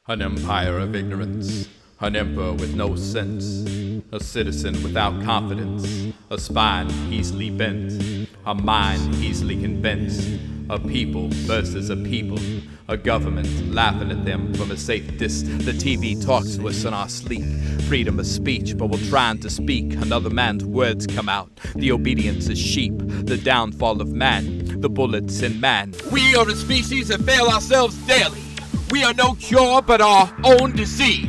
An empire of ignorance, an emperor with no sense, a citizen without confidence, a spine easily bent, a mind easily convinced, a people versus a people, a government laughing at them from a safe distance. The TV talks to us in our sleep, freedom of speech, but we're trying to speak. Another man's words come out, the obedience is sheep, the downfall of man, the bullets in man. We are a species that fail ourselves daily. We are no cure but our own disease.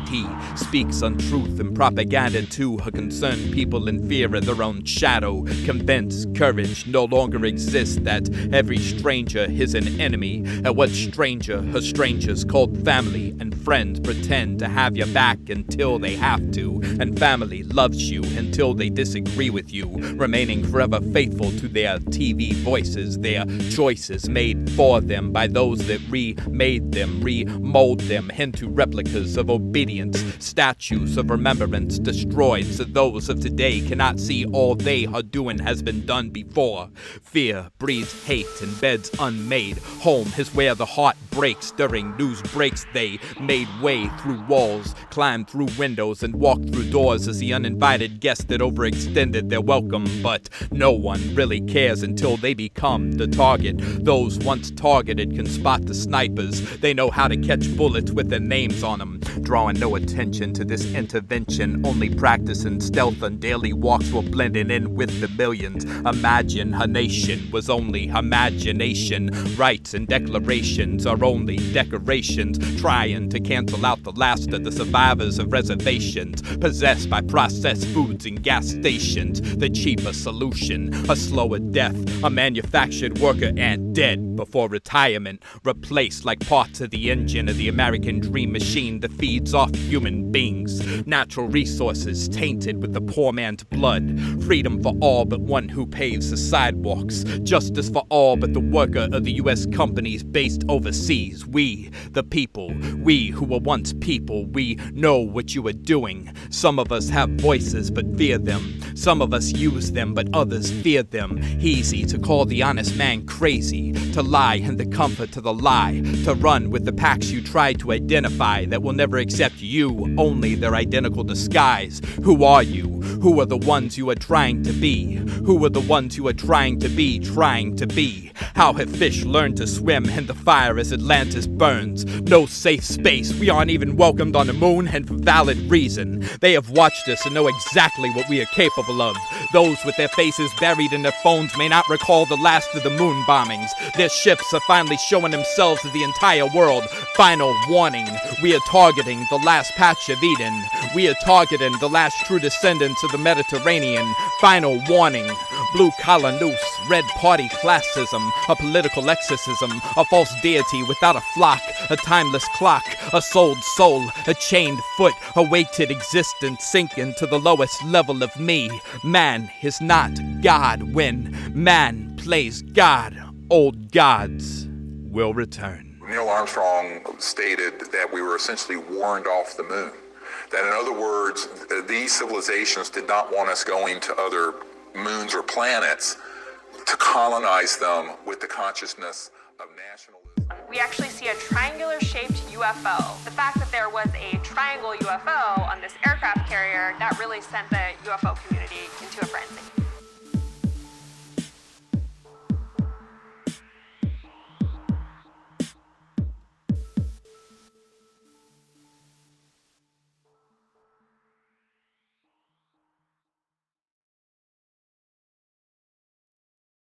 He speaks untruth and propaganda to her concerned people in fear of their own shadow. Convinced courage no longer exists, that every stranger is an enemy. And what stranger her strangers called family and friends pretend to have your back until they have to. And family loves you until they disagree with you, remaining forever faithful to their TV voices, their choices made for them by those that remade them, remold them into replicas of obedience. Statues of remembrance destroyed, so those of today cannot see all they are doing has been done before. Fear breeds hate and beds unmade. Home is where the heart breaks. During news breaks they made way through walls, climbed through windows, and walked through doors as the uninvited guests that overextended their welcome. But no one really cares until they become the target. Those once targeted can spot the snipers. They know how to catch bullets with their names on them, drawing no attention to this intervention, only practicing stealth on daily walks while blending in with the millions. Imagine a nation was only imagination. Rights and declarations are only decorations, trying to cancel out the last of the survivors of reservations, possessed by processed foods and gas stations. The cheaper solution, a slower death, a manufactured worker and dead before retirement, replaced like parts of the engine of the American dream machine that feeds off human beings. Natural resources tainted with the poor man's blood. Freedom for all but one who paves the sidewalks. Justice for all but the worker of the U.S. companies based overseas. We, the people, we who were once people, we know what you are doing. Some of us have voices but fear them. Some of us use them but others fear them. Easy to call the honest man crazy, to lie in the comfort of the lie, to run with the packs you try to identify that will never accept you, only their identical disguise. Who are you? Who are the ones you are trying to be? Who are the ones you are trying to be, trying to be? How have fish learned to swim in the fire as Atlantis burns? No safe space, we aren't even welcomed on the moon, and for valid reason. They have watched us and know exactly what we are capable of. Those with their faces buried in their phones may not recall the last of the moon bombings. Their ships are finally showing themselves to the entire world. Final warning, we are targeting the last patch of Eden. We are targeting the last true descendants of the Mediterranean. Final warning, blue collar noose, red party classism, a political exorcism, a false deity without a flock, a timeless clock, a souled soul, a chained foot, a weighted existence sinking to the lowest level of me. Man is not God when man plays God. Old gods will return. Neil Armstrong stated that we were essentially warned off the moon. That in other words, these civilizations did not want us going to other moons or planets to colonize them with the consciousness of nationalism. We actually see a triangular-shaped UFO. The fact that there was a triangle UFO on this aircraft carrier, that really sent the UFO